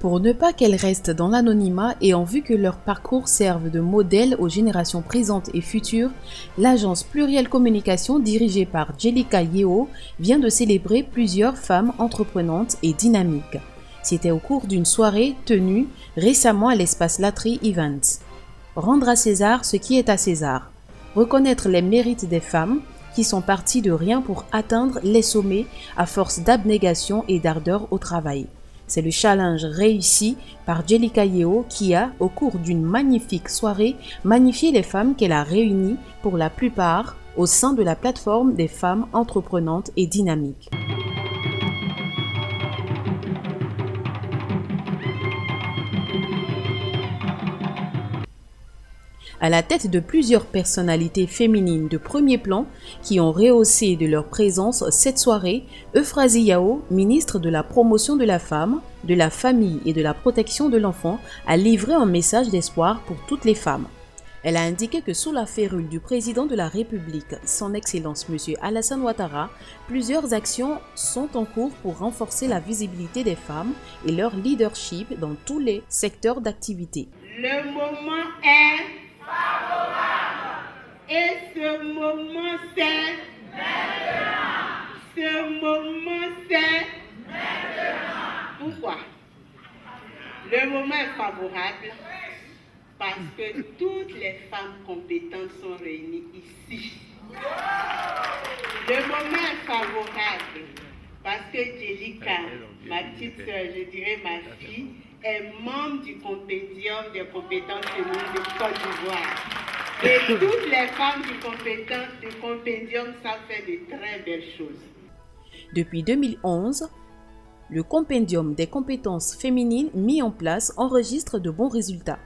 Pour ne pas qu'elles restent dans l'anonymat et en vue que leur parcours serve de modèle aux générations présentes et futures, l'agence Pluriel Communication dirigée par Jelika Yeo vient de célébrer plusieurs femmes entreprenantes et dynamiques. C'était au cours d'une soirée tenue récemment à l'espace Latry Events. Rendre à César ce qui est à César. Reconnaître les mérites des femmes qui sont parties de rien pour atteindre les sommets à force d'abnégation et d'ardeur au travail. C'est le challenge réussi par Jelika Yeo qui a, au cours d'une magnifique soirée, magnifié les femmes qu'elle a réunies pour la plupart au sein de la plateforme des femmes entreprenantes et dynamiques. À la tête de plusieurs personnalités féminines de premier plan qui ont rehaussé de leur présence cette soirée, Euphrasie Yao, ministre de la Promotion de la Femme, de la Famille et de la Protection de l'Enfant, a livré un message d'espoir pour toutes les femmes. Elle a indiqué que sous la férule du président de la République, son Excellence M. Alassane Ouattara, plusieurs actions sont en cours pour renforcer la visibilité des femmes et leur leadership dans tous les secteurs d'activité. Le moment est et ce moment c'est maintenant. Ce moment c'est maintenant. Pourquoi? Le moment est favorable parce que toutes les femmes compétentes sont réunies ici. Le moment est favorable parce que Jelika, ma petite soeur, je dirais ma fille, est membre du compendium des compétences féminines de Côte d'Ivoire. Et toutes les femmes du compendium savent faire de très belles choses. Depuis 2011, le compendium des compétences féminines mis en place enregistre de bons résultats.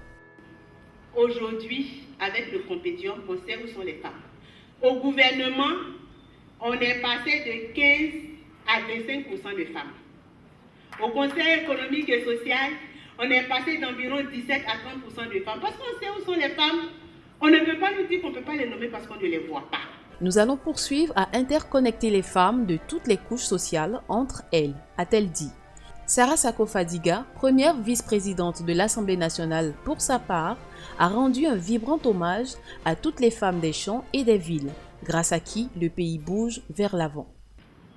Aujourd'hui, avec le compendium, on sait où sont les femmes. Au gouvernement, on est passé de 15 à 25% de femmes. Au Conseil économique et social, on est passé d'environ 17 à 30% de femmes. Parce qu'on sait où sont les femmes, on ne peut pas nous dire qu'on ne peut pas les nommer parce qu'on ne les voit pas. Nous allons poursuivre à interconnecter les femmes de toutes les couches sociales entre elles, a-t-elle dit. Sarah Sako Fadiga, première vice-présidente de l'Assemblée nationale pour sa part, a rendu un vibrant hommage à toutes les femmes des champs et des villes, grâce à qui le pays bouge vers l'avant.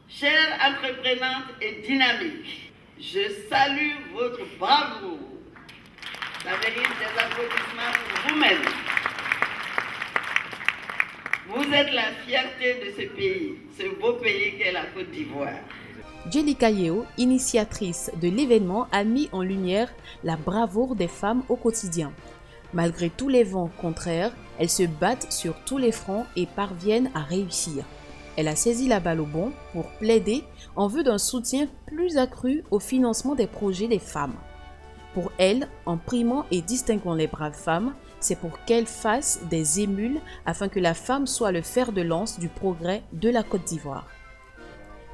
Chères entreprenantes et dynamiques, je salue votre bravoure. Ça mérite des applaudissements pour vous-même. Vous êtes la fierté de ce pays, ce beau pays qu'est la Côte d'Ivoire. Jelika Yeo, initiatrice de l'événement, a mis en lumière la bravoure des femmes au quotidien. Malgré tous les vents contraires, elles se battent sur tous les fronts et parviennent à réussir. Elle a saisi la balle au bond pour plaider en vue d'un soutien plus accru au financement des projets des femmes. Pour elle, en primant et distinguant les braves femmes, c'est pour qu'elles fassent des émules afin que la femme soit le fer de lance du progrès de la Côte d'Ivoire.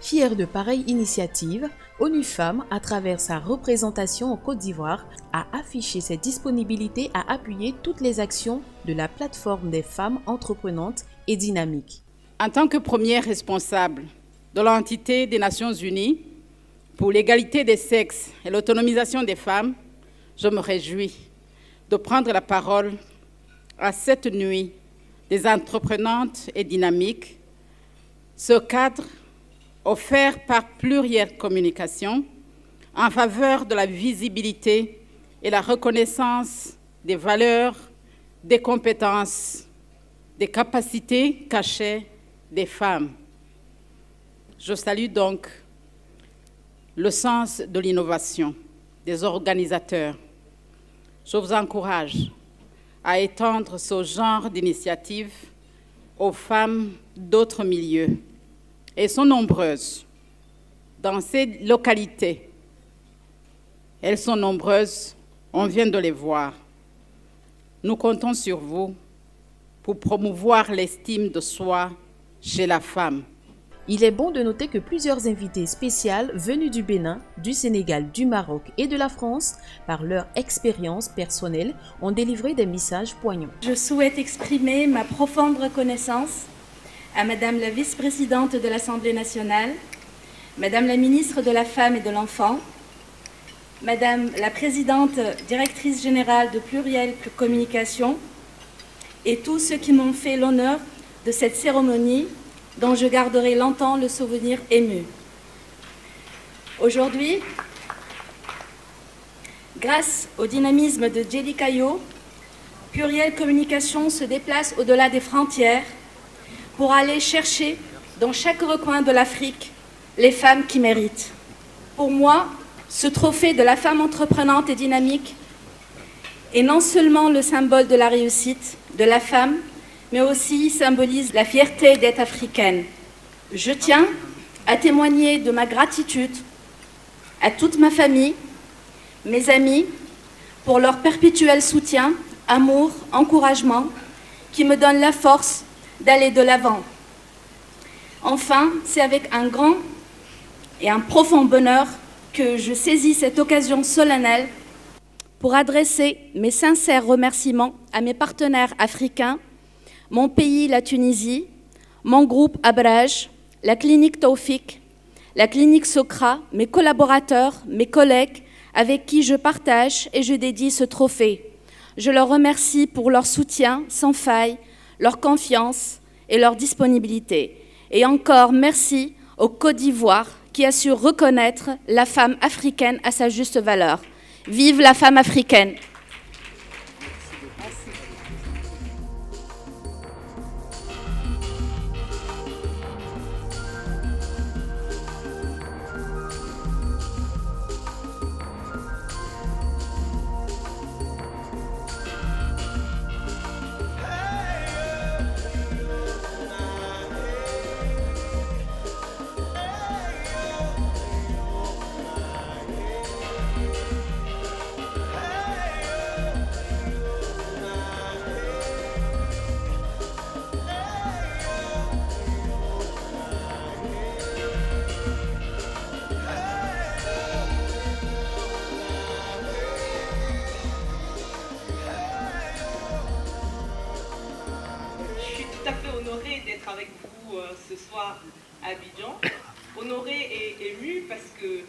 Fière de pareilles initiatives, ONU Femmes, à travers sa représentation en Côte d'Ivoire, a affiché ses disponibilités à appuyer toutes les actions de la plateforme des femmes entreprenantes et dynamiques. En tant que première responsable de l'entité des Nations Unies pour l'égalité des sexes et l'autonomisation des femmes, je me réjouis de prendre la parole à cette nuit des entreprenantes et dynamiques. Ce cadre offert par Pluriel Communication en faveur de la visibilité et la reconnaissance des valeurs, des compétences, des capacités cachées des femmes. Je salue donc le sens de l'innovation des organisateurs. Je vous encourage à étendre ce genre d'initiatives aux femmes d'autres milieux. Elles sont nombreuses dans ces localités. Elles sont nombreuses, on vient de les voir. Nous comptons sur vous pour promouvoir l'estime de soi chez la femme. Il est bon de noter que plusieurs invités spéciales venus du Bénin, du Sénégal, du Maroc et de la France, par leur expérience personnelle, ont délivré des messages poignants. Je souhaite exprimer ma profonde reconnaissance à Madame la vice-présidente de l'Assemblée nationale, Madame la ministre de la Femme et de l'Enfant, Madame la Présidente, Directrice Générale de Pluriel Communication, et tous ceux qui m'ont fait l'honneur de cette cérémonie dont je garderai longtemps le souvenir ému. Aujourd'hui, grâce au dynamisme de Djeli Kayo, Pluriel Communication se déplace au-delà des frontières pour aller chercher dans chaque recoin de l'Afrique les femmes qui méritent. Pour moi, ce trophée de la femme entreprenante et dynamique est non seulement le symbole de la réussite de la femme, mais aussi symbolise la fierté d'être africaine. Je tiens à témoigner de ma gratitude à toute ma famille, mes amis, pour leur perpétuel soutien, amour, encouragement, qui me donnent la force d'aller de l'avant. Enfin, c'est avec un grand et un profond bonheur que je saisis cette occasion solennelle pour adresser mes sincères remerciements à mes partenaires africains, mon pays, la Tunisie, mon groupe Abraj, la clinique Taoufik, la clinique Socra, mes collaborateurs, mes collègues avec qui je partage et je dédie ce trophée. Je leur remercie pour leur soutien sans faille, leur confiance et leur disponibilité. Et encore merci au Côte d'Ivoire qui a su reconnaître la femme africaine à sa juste valeur. Vive la femme africaine! Avec vous ce soir à Abidjan, honorée et émue parce que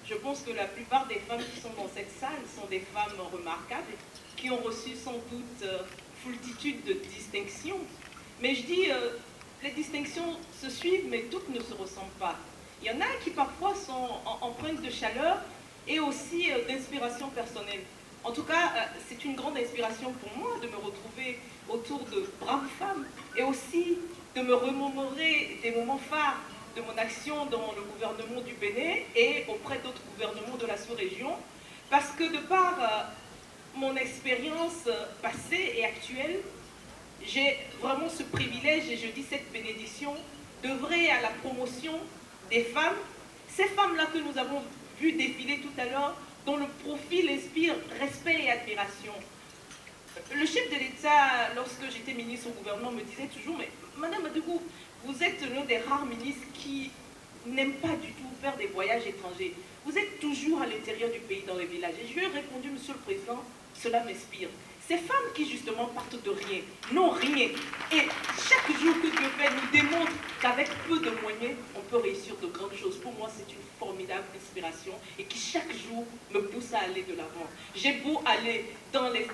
je pense que la plupart des femmes qui sont dans cette salle sont des femmes remarquables qui ont reçu sans doute foultitude de distinctions. Mais je dis, les distinctions se suivent, mais toutes ne se ressemblent pas. Il y en a qui parfois sont empreintes de chaleur et aussi d'inspiration personnelle. En tout cas, c'est une grande inspiration pour moi de me retrouver autour de braves femmes et aussi de me remémorer des moments phares de mon action dans le gouvernement du Bénin et auprès d'autres gouvernements de la sous-région, parce que de par mon expérience passée et actuelle, j'ai vraiment ce privilège, et je dis cette bénédiction, d'œuvrer à la promotion des femmes, ces femmes-là que nous avons vues défiler tout à l'heure, dont le profil inspire respect et admiration. Le chef de l'État, lorsque j'étais ministre au gouvernement, me disait toujours, mais Madame Adougou, vous êtes l'un des rares ministres qui n'aiment pas du tout faire des voyages étrangers. Vous êtes toujours à l'intérieur du pays, dans les villages. Et je lui ai répondu, Monsieur le Président, cela m'inspire. Ces femmes qui justement partent de rien, n'ont rien. Et chaque jour que Dieu fait nous démontre qu'avec peu de moyens, on peut réussir de grandes choses. Pour moi, c'est une formidable inspiration et qui chaque jour me pousse à aller de l'avant. J'ai beau aller dans les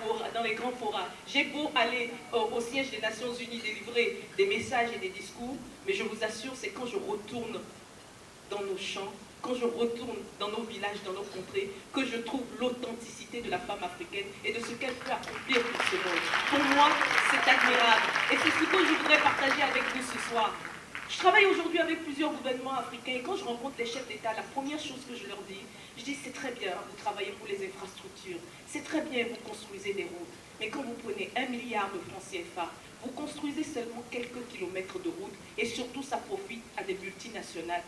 grands forats, j'ai beau aller au siège des Nations Unies délivrer des messages et des discours, mais je vous assure, c'est quand je retourne dans nos champs, quand je retourne dans nos villages, dans nos contrées, que je trouve l'authenticité de la femme africaine et de ce qu'elle peut accomplir pour ce monde. Pour moi, c'est admirable. Et c'est ce que je voudrais partager avec vous ce soir. Je travaille aujourd'hui avec plusieurs gouvernements africains et quand je rencontre les chefs d'État, la première chose que je leur dis, je dis c'est très bien, vous travaillez pour les infrastructures, c'est très bien, vous construisez des routes, mais quand vous prenez 1 milliard de francs CFA, vous construisez seulement quelques kilomètres de route et surtout ça profite à des multinationales.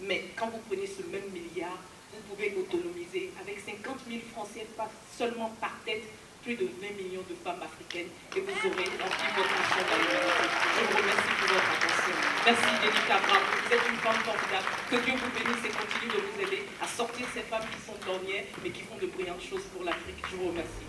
Mais quand vous prenez ce même milliard, vous pouvez autonomiser avec 50 000 francs CFA seulement par tête plus de 20 millions de femmes africaines et vous aurez rempli votre mission dans l'humanité. Je vous remercie pour votre attention. Merci Délica Bravo, vous êtes une femme formidable. Que Dieu vous bénisse et continue de vous aider à sortir ces femmes qui sont dernières mais qui font de brillantes choses pour l'Afrique. Je vous remercie.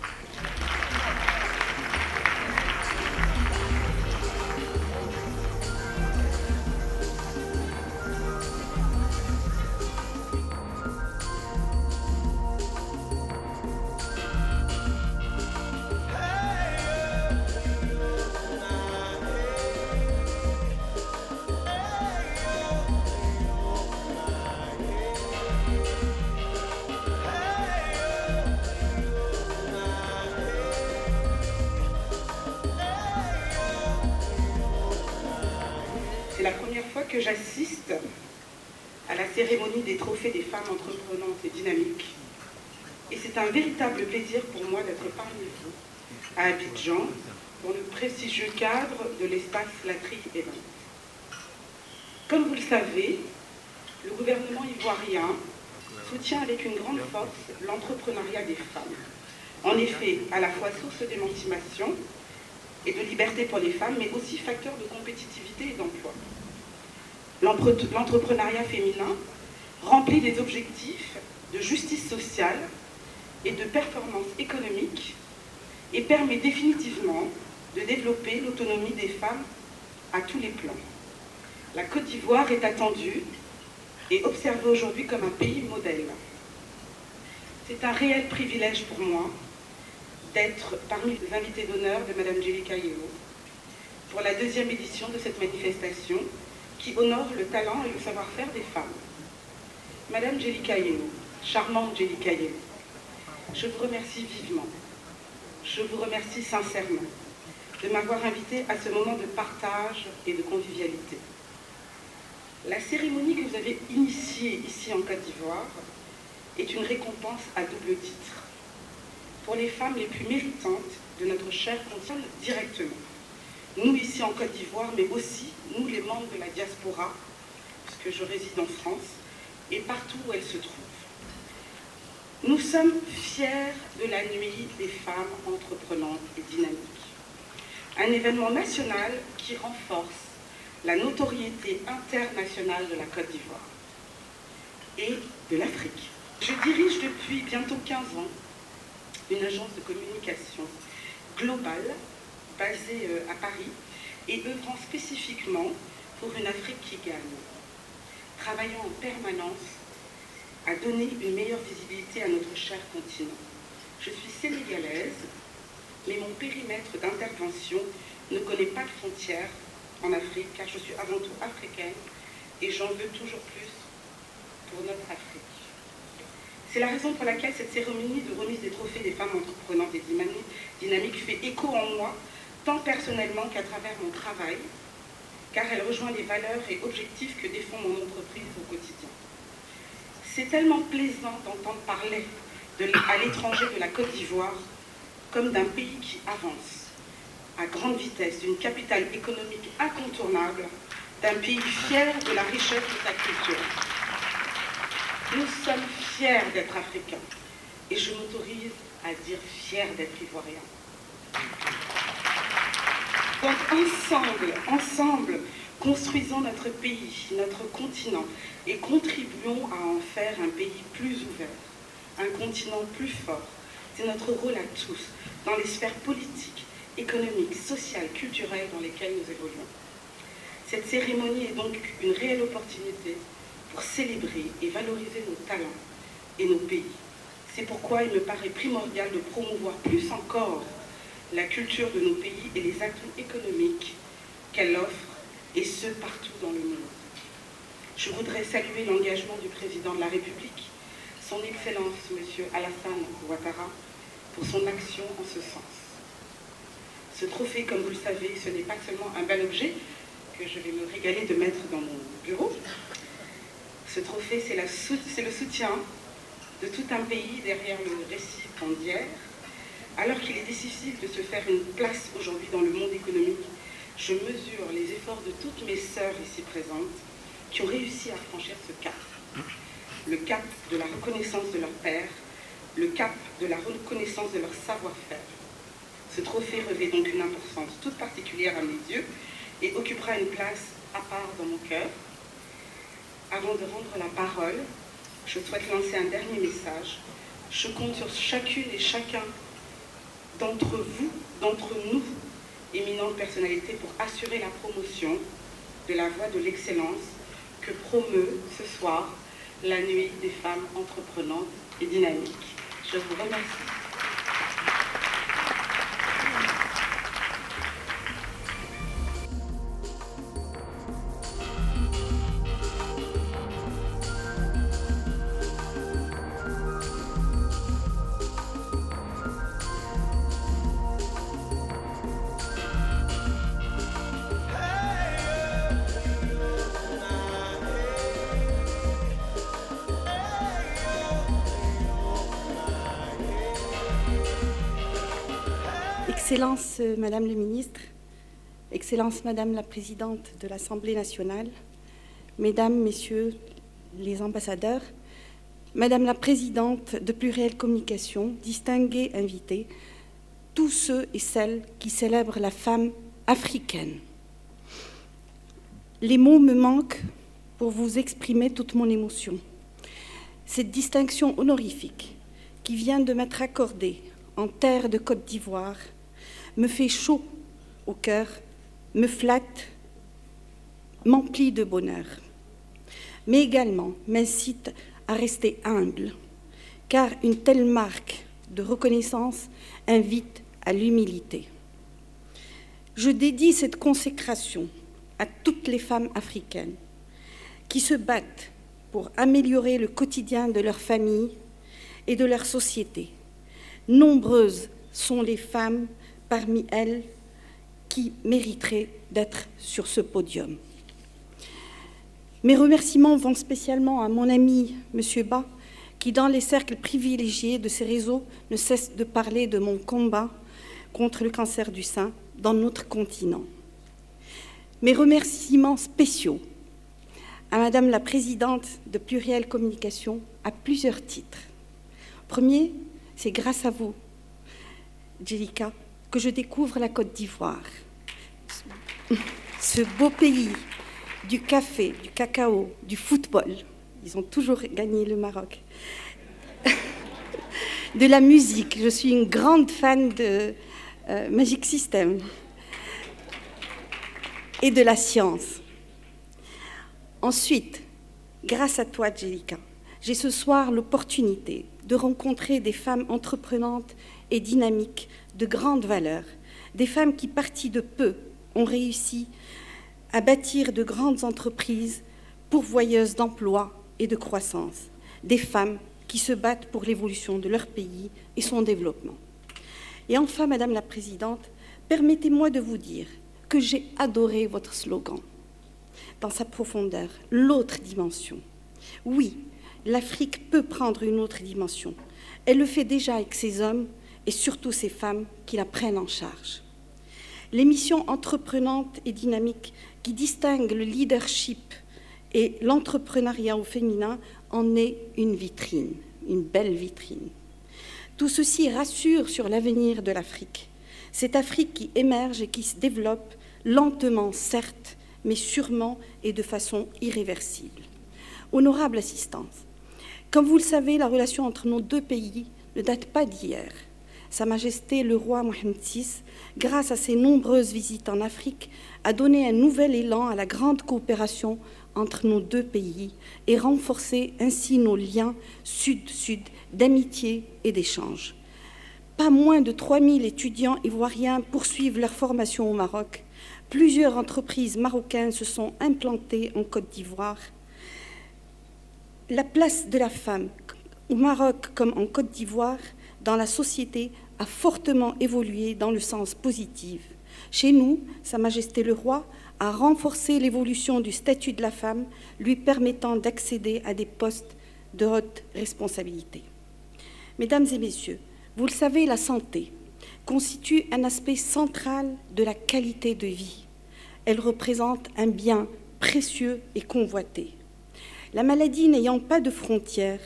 la première fois que j'assiste à la cérémonie des trophées des femmes entreprenantes et dynamiques. Et c'est un véritable plaisir pour moi d'être parmi vous, à Abidjan, dans le prestigieux cadre de l'espace Latry Event. Comme vous le savez, le gouvernement ivoirien soutient avec une grande force l'entrepreneuriat des femmes. En effet, à la fois source d'émancipation et de liberté pour les femmes, mais aussi facteur de compétitivité et d'emploi. L'entrepreneuriat féminin remplit des objectifs de justice sociale et de performance économique et permet définitivement de développer l'autonomie des femmes à tous les plans. La Côte d'Ivoire est attendue et observée aujourd'hui comme un pays modèle. C'est un réel privilège pour moi d'être parmi les invités d'honneur de Mme Djelika Yelo pour la deuxième édition de cette manifestation qui honore le talent et le savoir-faire des femmes. Madame Djelika Yelo, charmante Djelika Yelo, je vous remercie vivement, je vous remercie sincèrement de m'avoir invitée à ce moment de partage et de convivialité. La cérémonie que vous avez initiée ici en Côte d'Ivoire est une récompense à double titre pour les femmes les plus méritantes de notre cher continent directement. Nous ici en Côte d'Ivoire, mais aussi nous les membres de la diaspora, puisque je réside en France, et partout où elle se trouve. Nous sommes fiers de la nuit des femmes entreprenantes et dynamiques. Un événement national qui renforce la notoriété internationale de la Côte d'Ivoire et de l'Afrique. Je dirige depuis bientôt 15 ans une agence de communication globale basée à Paris et œuvrant spécifiquement pour une Afrique qui gagne, travaillant en permanence à donner une meilleure visibilité à notre cher continent. Je suis sénégalaise, mais mon périmètre d'intervention ne connaît pas de frontières en Afrique, car je suis avant tout africaine et j'en veux toujours plus pour notre Afrique. C'est la raison pour laquelle cette cérémonie de remise des trophées des femmes entreprenantes et dynamiques fait écho en moi, tant personnellement qu'à travers mon travail, car elle rejoint les valeurs et objectifs que défend mon entreprise au quotidien. C'est tellement plaisant d'entendre parler à l'étranger de la Côte d'Ivoire comme d'un pays qui avance à grande vitesse, d'une capitale économique incontournable, d'un pays fier de la richesse de sa culture. Nous sommes fiers d'être africains et je m'autorise à dire fiers d'être ivoiriens. Donc ensemble, construisons notre pays, notre continent et contribuons à en faire un pays plus ouvert, un continent plus fort. C'est notre rôle à tous, dans les sphères politiques, économiques, sociales, culturelles dans lesquelles nous évoluons. Cette cérémonie est donc une réelle opportunité pour célébrer et valoriser nos talents et nos pays. C'est pourquoi il me paraît primordial de promouvoir plus encore la culture de nos pays et les atouts économiques qu'elle offre, et ce, partout dans le monde. Je voudrais saluer l'engagement du président de la République, son Excellence, M. Alassane Ouattara, pour son action en ce sens. Ce trophée, comme vous le savez, ce n'est pas seulement un bel objet que je vais me régaler de mettre dans mon bureau. Ce trophée, c'est le soutien de tout un pays derrière le récipiendaire. Alors qu'il est décisif de se faire une place aujourd'hui dans le monde économique, je mesure les efforts de toutes mes sœurs ici présentes qui ont réussi à franchir ce cap. Le cap de la reconnaissance de leur père, le cap de la reconnaissance de leur savoir-faire. Ce trophée revêt donc une importance toute particulière à mes yeux et occupera une place à part dans mon cœur. Avant de rendre la parole, je souhaite lancer un dernier message. Je compte sur chacune et chacun d'entre vous, d'entre nous, éminentes personnalités, pour assurer la promotion de la voie de l'excellence que promeut ce soir la nuit des femmes entreprenantes et dynamiques. Je vous remercie. Excellence Madame le Ministre, Excellence Madame la Présidente de l'Assemblée nationale, Mesdames, Messieurs les ambassadeurs, Madame la Présidente de Pluriel Communication, distingués invités, tous ceux et celles qui célèbrent la femme africaine. Les mots me manquent pour vous exprimer toute mon émotion. Cette distinction honorifique qui vient de m'être accordée en terre de Côte d'Ivoire me fait chaud au cœur, me flatte, m'emplit de bonheur, mais également m'incite à rester humble, car une telle marque de reconnaissance invite à l'humilité. Je dédie cette consécration à toutes les femmes africaines qui se battent pour améliorer le quotidien de leur famille et de leur société. Nombreuses sont les femmes parmi elles qui mériteraient d'être sur ce podium. Mes remerciements vont spécialement à mon ami M. Ba, qui, dans les cercles privilégiés de ces réseaux, ne cesse de parler de mon combat contre le cancer du sein dans notre continent. Mes remerciements spéciaux à Madame la Présidente de Pluriel Communication à plusieurs titres. Premier, c'est grâce à vous, Djelika, que je découvre la Côte d'Ivoire. Ce beau pays du café, du cacao, du football. Ils ont toujours gagné le Maroc. De la musique. Je suis une grande fan de Magic System. Et de la science. Ensuite, grâce à toi, Djelika, j'ai ce soir l'opportunité de rencontrer des femmes entreprenantes et dynamiques de grande valeur, des femmes qui, parties de peu, ont réussi à bâtir de grandes entreprises pourvoyeuses d'emplois et de croissance, des femmes qui se battent pour l'évolution de leur pays et son développement. Et enfin, Madame la Présidente, permettez-moi de vous dire que j'ai adoré votre slogan, dans sa profondeur, l'autre dimension. Oui, l'Afrique peut prendre une autre dimension. Elle le fait déjà avec ses hommes et surtout ces femmes qui la prennent en charge. L'émission entreprenante et dynamique qui distingue le leadership et l'entrepreneuriat au féminin en est une vitrine, une belle vitrine. Tout ceci rassure sur l'avenir de l'Afrique. Cette Afrique qui émerge et qui se développe lentement, certes, mais sûrement et de façon irréversible. Honorable assistance, comme vous le savez, la relation entre nos deux pays ne date pas d'hier. Sa Majesté le roi Mohamed VI, grâce à ses nombreuses visites en Afrique, a donné un nouvel élan à la grande coopération entre nos deux pays et renforcé ainsi nos liens sud-sud d'amitié et d'échange. Pas moins de 3000 étudiants ivoiriens poursuivent leur formation au Maroc. Plusieurs entreprises marocaines se sont implantées en Côte d'Ivoire. La place de la femme au Maroc comme en Côte d'Ivoire dans la société a fortement évolué dans le sens positif. Chez nous, Sa Majesté le Roi a renforcé l'évolution du statut de la femme, lui permettant d'accéder à des postes de haute responsabilité. Mesdames et messieurs, vous le savez, la santé constitue un aspect central de la qualité de vie. Elle représente un bien précieux et convoité. La maladie n'ayant pas de frontières,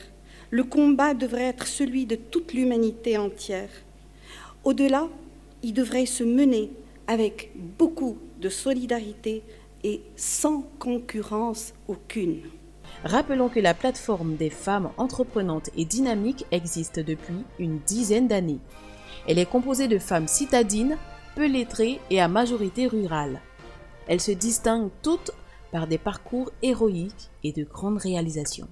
le combat devrait être celui de toute l'humanité entière. Au-delà, il devrait se mener avec beaucoup de solidarité et sans concurrence aucune. Rappelons que la plateforme des femmes entreprenantes et dynamiques existe depuis une dizaine d'années. Elle est composée de femmes citadines, peu lettrées et à majorité rurale. Elles se distinguent toutes par des parcours héroïques et de grandes réalisations.